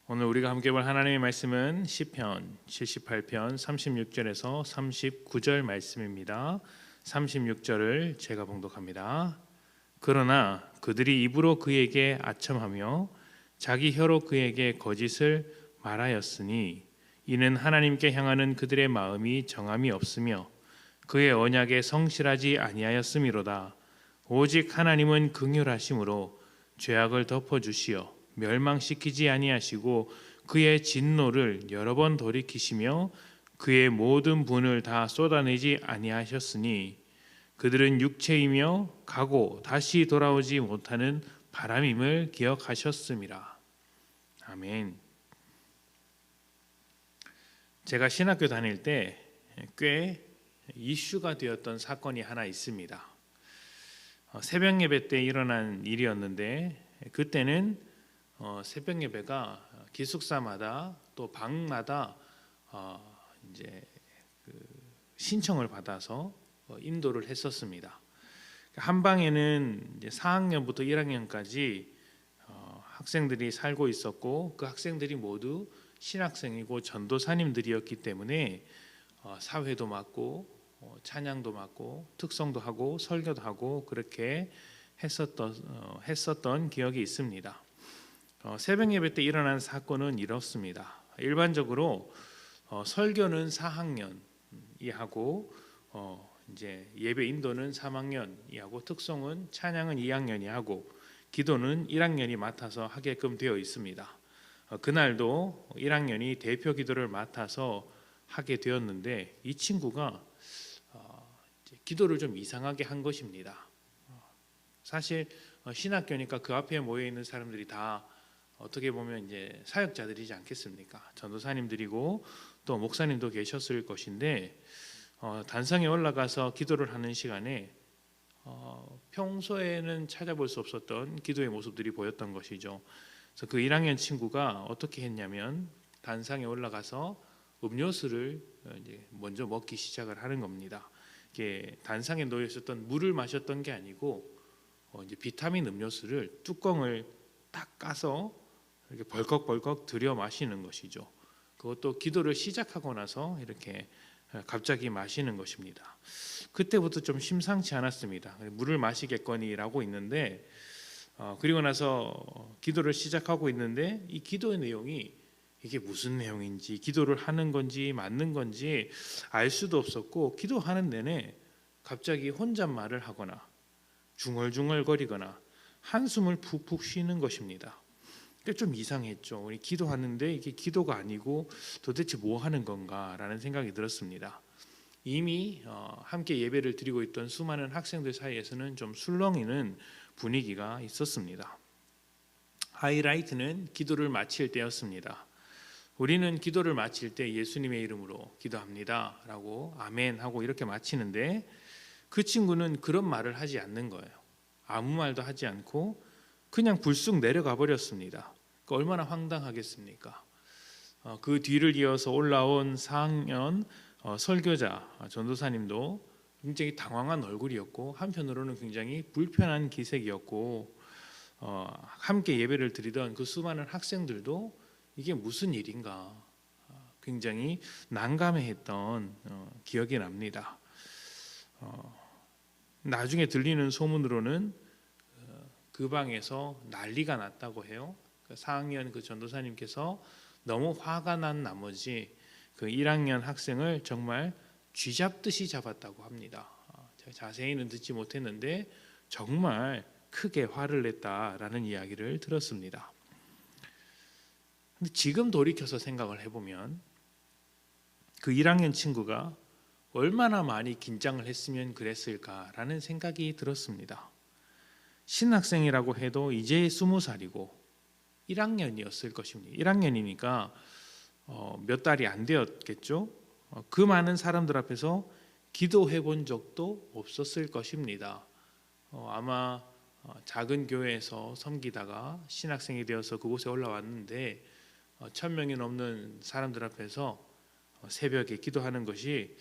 오늘 우리가 함께 볼 하나님의 말씀은 시편 78편 36절에서 39절 말씀입니다. 36절을 제가 봉독합니다. 그러나 그들이 입으로 그에게 아첨하며 자기 혀로 그에게 거짓을 말하였으니 이는 하나님께 향하는 그들의 마음이 정함이 없으며 그의 언약에 성실하지 아니하였음이로다. 오직 하나님은 긍휼하심으로 죄악을 덮어주시어 멸망시키지 아니하시고 그의 진노를 여러 번 돌이키시며 그의 모든 분을 다 쏟아내지 아니하셨으니 그들은 육체이며 가고 다시 돌아오지 못하는 바람임을 기억하셨음이라. 아멘. 제가 신학교 다닐 때 꽤 이슈가 되었던 사건이 하나 있습니다. 새벽 예배 때 일어난 일이었는데 그때는 새벽 예배가 기숙사마다 또 방마다 이제 신청을 받아서 인도를 했었습니다. 한 방에는 이제 4학년부터 1학년까지 학생들이 살고 있었고 그 학생들이 모두 신학생이고 전도사님들이었기 때문에 사회도 맡고 찬양도 맡고 특성도 하고 설교도 하고 그렇게 했었던 기억이 있습니다. 새벽 예배 때 일어난 사건은 이렇습니다. 일반적으로 설교는 4학년이 하고 이제 예배 인도는 3학년이 하고 특성은 찬양은 2학년이 하고 기도는 1학년이 맡아서 하게끔 되어 있습니다. 그날도 1학년이 대표 기도를 맡아서 하게 되었는데 이 친구가 기도를 좀 이상하게 한 것입니다. 사실 신학교니까 그 앞에 모여 있는 사람들이 다 어떻게 보면 이제 사역자들이지 않겠습니까? 전도사님들이고 또 목사님도 계셨을 것인데 단상에 올라가서 기도를 하는 시간에 평소에는 찾아볼 수 없었던 기도의 모습들이 보였던 것이죠. 그래서 그 1학년 친구가 어떻게 했냐면 단상에 올라가서 음료수를 이제 먼저 먹기 시작을 하는 겁니다. 이게 단상에 놓여 있었던 물을 마셨던 게 아니고 이제 비타민 음료수를 뚜껑을 딱 까서 이렇게 벌컥벌컥 들여 마시는 것이죠. 그것도 기도를 시작하고 나서 이렇게 갑자기 마시는 것입니다. 그때부터 좀 심상치 않았습니다. 물을 마시겠거니라고 있는데 그리고 나서 기도를 시작하고 있는데 이 기도의 내용이 이게 무슨 내용인지 기도를 하는 건지 맞는 건지 알 수도 없었고 기도하는 내내 갑자기 혼잣말을 하거나 중얼중얼거리거나 한숨을 푹푹 쉬는 것입니다. 좀 이상했죠. 우리 기도하는데 이게 기도가 아니고 도대체 뭐 하는 건가라는 생각이 들었습니다. 이미 함께 예배를 드리고 있던 수많은 학생들 사이에서는 좀 술렁이는 분위기가 있었습니다. 하이라이트는 기도를 마칠 때였습니다. 우리는 기도를 마칠 때 예수님의 이름으로 기도합니다 라고 아멘 하고 이렇게 마치는데 그 친구는 그런 말을 하지 않는 거예요. 아무 말도 하지 않고 그냥 불쑥 내려가 버렸습니다. 얼마나 황당하겠습니까? 그 뒤를 이어서 올라온 4학년 설교자 전도사님도 굉장히 당황한 얼굴이었고 한편으로는 굉장히 불편한 기색이었고 함께 예배를 드리던 그 수많은 학생들도 이게 무슨 일인가 굉장히 난감해했던 기억이 납니다. 나중에 들리는 소문으로는 그 방에서 난리가 났다고 해요. 4학년 그 전도사님께서 너무 화가 난 나머지 그 1학년 학생을 정말 쥐잡듯이 잡았다고 합니다. 제가 자세히는 듣지 못했는데 정말 크게 화를 냈다라는 이야기를 들었습니다. 근데 지금 돌이켜서 생각을 해보면 그 1학년 친구가 얼마나 많이 긴장을 했으면 그랬을까라는 생각이 들었습니다. 신학생이라고 해도 이제 20살이고 1학년이었을 것입니다. 1학년이니까 몇 달이 안 되었겠죠. 그 많은 사람들 앞에서 기도해 본 적도 없었을 것입니다. 아마 작은 교회에서 섬기다가 신학생이 되어서 그곳에 올라왔는데 1000명이 넘는 사람들 앞에서 새벽에 기도하는 것이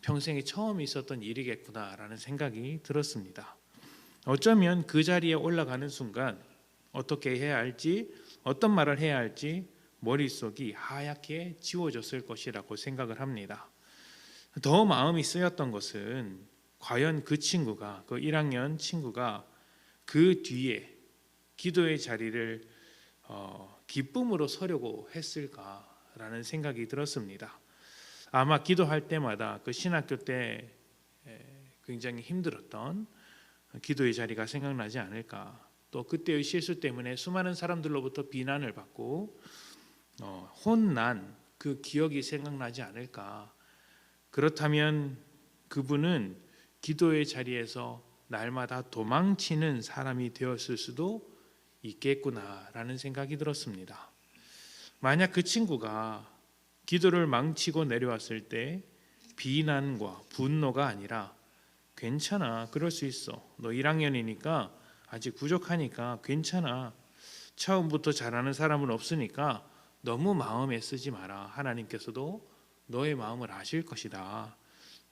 평생에 처음 있었던 일이겠구나라는 생각이 들었습니다. 어쩌면 그 자리에 올라가는 순간 어떻게 해야 할지 어떤 말을 해야 할지 머릿속이 하얗게 지워졌을 것이라고 생각을 합니다. 더 마음이 쓰였던 것은 과연 그 1학년 친구가 그 뒤에 기도의 자리를 기쁨으로 서려고 했을까라는 생각이 들었습니다. 아마 기도할 때마다 그 신학교 때 굉장히 힘들었던 기도의 자리가 생각나지 않을까. 또 그때의 실수 때문에 수많은 사람들로부터 비난을 받고 혼난 그 기억이 생각나지 않을까. 그렇다면 그분은 기도의 자리에서 날마다 도망치는 사람이 되었을 수도 있겠구나라는 생각이 들었습니다. 만약 그 친구가 기도를 망치고 내려왔을 때 비난과 분노가 아니라 괜찮아, 그럴 수 있어, 너 1학년이니까 아직 부족하니까 괜찮아, 처음부터 잘하는 사람은 없으니까 너무 마음에 쓰지 마라, 하나님께서도 너의 마음을 아실 것이다,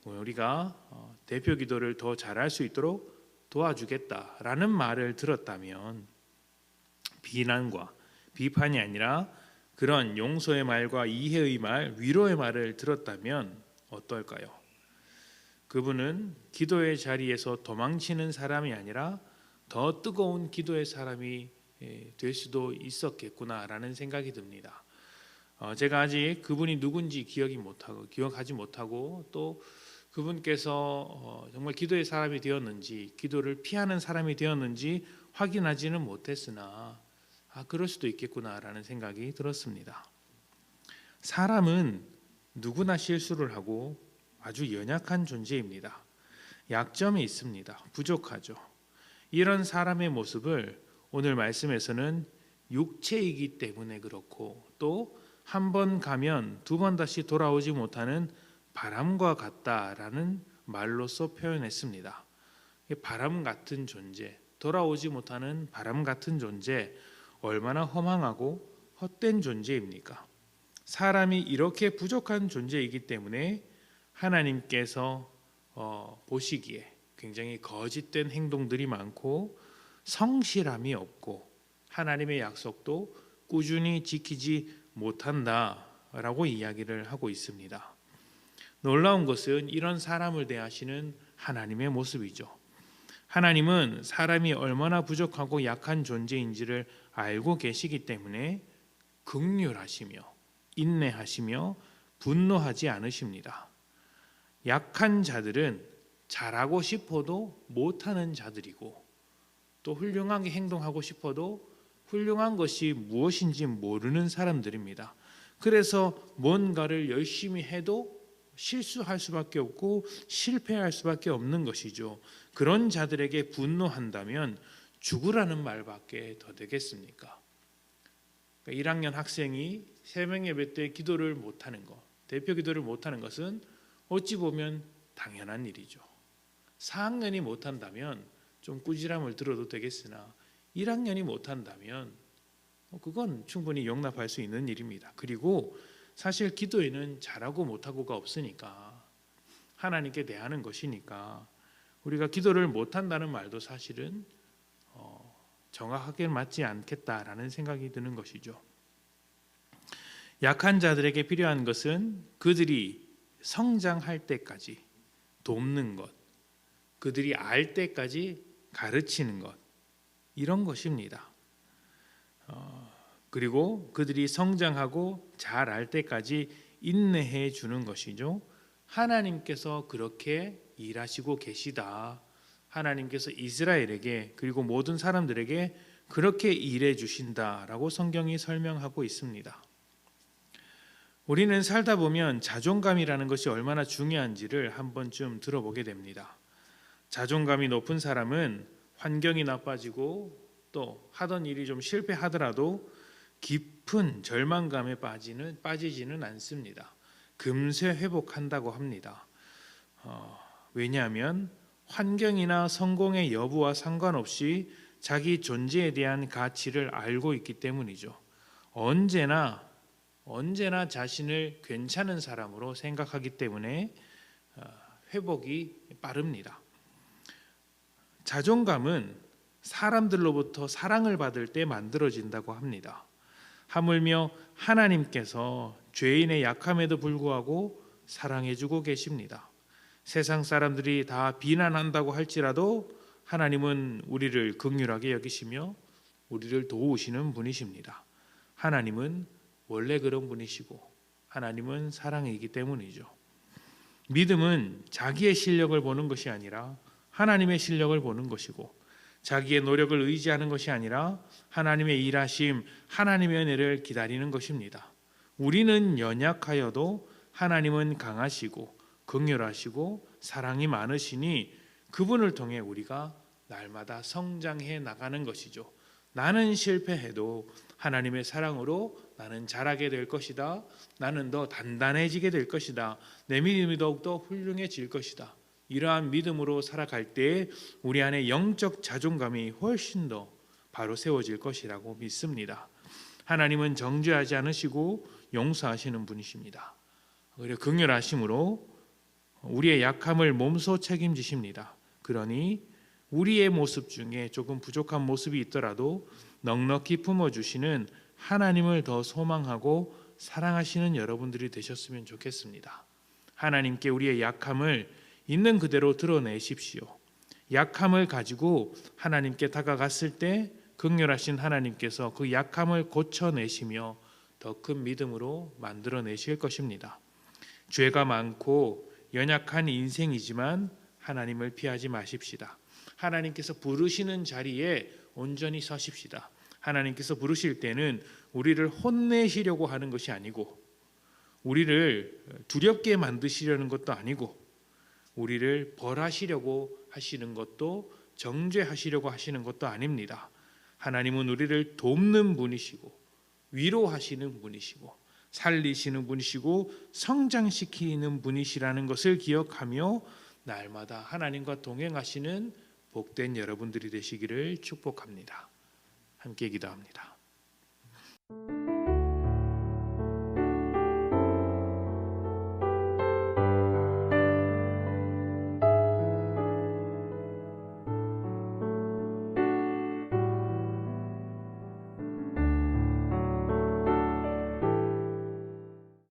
우리가 대표 기도를 더 잘할 수 있도록 도와주겠다라는 말을 들었다면, 비난과 비판이 아니라 그런 용서의 말과 이해의 말, 위로의 말을 들었다면 어떨까요? 그분은 기도의 자리에서 도망치는 사람이 아니라 더 뜨거운 기도의 사람이 될 수도 있었겠구나라는 생각이 듭니다. 제가 아직 그분이 누군지 기억하지 못하고 또 그분께서 정말 기도의 사람이 되었는지, 기도를 피하는 사람이 되었는지 확인하지는 못했으나 그럴 수도 있겠구나라는 생각이 들었습니다. 사람은 누구나 실수를 하고 아주 연약한 존재입니다. 약점이 있습니다. 부족하죠. 이런 사람의 모습을 오늘 말씀에서는 육체이기 때문에 그렇고, 또 한 번 가면 두 번 다시 돌아오지 못하는 바람과 같다라는 말로써 표현했습니다. 바람 같은 존재, 돌아오지 못하는 바람 같은 존재, 얼마나 허망하고 헛된 존재입니까? 사람이 이렇게 부족한 존재이기 때문에 하나님께서 보시기에 굉장히 거짓된 행동들이 많고 성실함이 없고 하나님의 약속도 꾸준히 지키지 못한다라고 이야기를 하고 있습니다. 놀라운 것은 이런 사람을 대하시는 하나님의 모습이죠. 하나님은 사람이 얼마나 부족하고 약한 존재인지를 알고 계시기 때문에 긍휼하시며 인내하시며 분노하지 않으십니다. 약한 자들은 잘하고 싶어도 못하는 자들이고, 또 훌륭하게 행동하고 싶어도 훌륭한 것이 무엇인지 모르는 사람들입니다. 그래서 뭔가를 열심히 해도 실수할 수밖에 없고 실패할 수밖에 없는 것이죠. 그런 자들에게 분노한다면 죽으라는 말밖에 더 되겠습니까? 1학년 학생이 새벽 예배 때 기도를 못하는 것, 대표 기도를 못하는 것은 어찌 보면 당연한 일이죠. 4학년이 못한다면 좀 꾸지람을 들어도 되겠으나 1학년이 못한다면 그건 충분히 용납할 수 있는 일입니다. 그리고 사실 기도에는 잘하고 못하고가 없으니까, 하나님께 대하는 것이니까 우리가 기도를 못한다는 말도 사실은 정확하게 맞지 않겠다라는 생각이 드는 것이죠. 약한 자들에게 필요한 것은 그들이 성장할 때까지 돕는 것, 그들이 알 때까지 가르치는 것, 이런 것입니다. 그리고 그들이 성장하고 잘 알 때까지 인내해 주는 것이죠. 하나님께서 그렇게 일하시고 계시다. 하나님께서 이스라엘에게 그리고 모든 사람들에게 그렇게 일해 주신다라고 성경이 설명하고 있습니다. 우리는 살다 보면 자존감이라는 것이 얼마나 중요한지를 한 번쯤 들어보게 됩니다. 자존감이 높은 사람은 환경이 나빠지고 또 하던 일이 좀 실패하더라도 깊은 절망감에 빠지지는 않습니다. 금세 회복한다고 합니다. 왜냐하면 환경이나 성공의 여부와 상관없이 자기 존재에 대한 가치를 알고 있기 때문이죠. 언제나 자신을 괜찮은 사람으로 생각하기 때문에 회복이 빠릅니다. 자존감은 사람들로부터 사랑을 받을 때 만들어진다고 합니다. 하물며 하나님께서 죄인의 약함에도 불구하고 사랑해주고 계십니다. 세상 사람들이 다 비난한다고 할지라도 하나님은 우리를 긍휼하게 여기시며 우리를 도우시는 분이십니다. 하나님은 원래 그런 분이시고 하나님은 사랑이기 때문이죠. 믿음은 자기의 실력을 보는 것이 아니라 하나님의 실력을 보는 것이고, 자기의 노력을 의지하는 것이 아니라 하나님의 일하심, 하나님의 은혜를 기다리는 것입니다. 우리는 연약하여도 하나님은 강하시고 긍휼하시고 사랑이 많으시니 그분을 통해 우리가 날마다 성장해 나가는 것이죠. 나는 실패해도 하나님의 사랑으로 나는 자라게 될 것이다. 나는 더 단단해지게 될 것이다. 내 믿음이 더욱더 훌륭해질 것이다. 이러한 믿음으로 살아갈 때 우리 안에 영적 자존감이 훨씬 더 바로 세워질 것이라고 믿습니다. 하나님은 정죄하지 않으시고 용서하시는 분이십니다. 그리고 긍휼하심으로 우리의 약함을 몸소 책임지십니다. 그러니 우리의 모습 중에 조금 부족한 모습이 있더라도 넉넉히 품어주시는 하나님을 더 소망하고 사랑하시는 여러분들이 되셨으면 좋겠습니다. 하나님께 우리의 약함을 있는 그대로 드러내십시오. 약함을 가지고 하나님께 다가갔을 때 긍휼하신 하나님께서 그 약함을 고쳐내시며 더 큰 믿음으로 만들어내실 것입니다. 죄가 많고 연약한 인생이지만 하나님을 피하지 마십시다. 하나님께서 부르시는 자리에 온전히 서십시다. 하나님께서 부르실 때는 우리를 혼내시려고 하는 것이 아니고, 우리를 두렵게 만드시려는 것도 아니고, 우리를 벌하시려고 하시는 것도 정죄하시려고 하시는 것도 아닙니다. 하나님은 우리를 돕는 분이시고 위로하시는 분이시고 살리시는 분이시고 성장시키는 분이시라는 것을 기억하며 날마다 하나님과 동행하시는 복된 여러분들이 되시기를 축복합니다. 함께 기도합니다.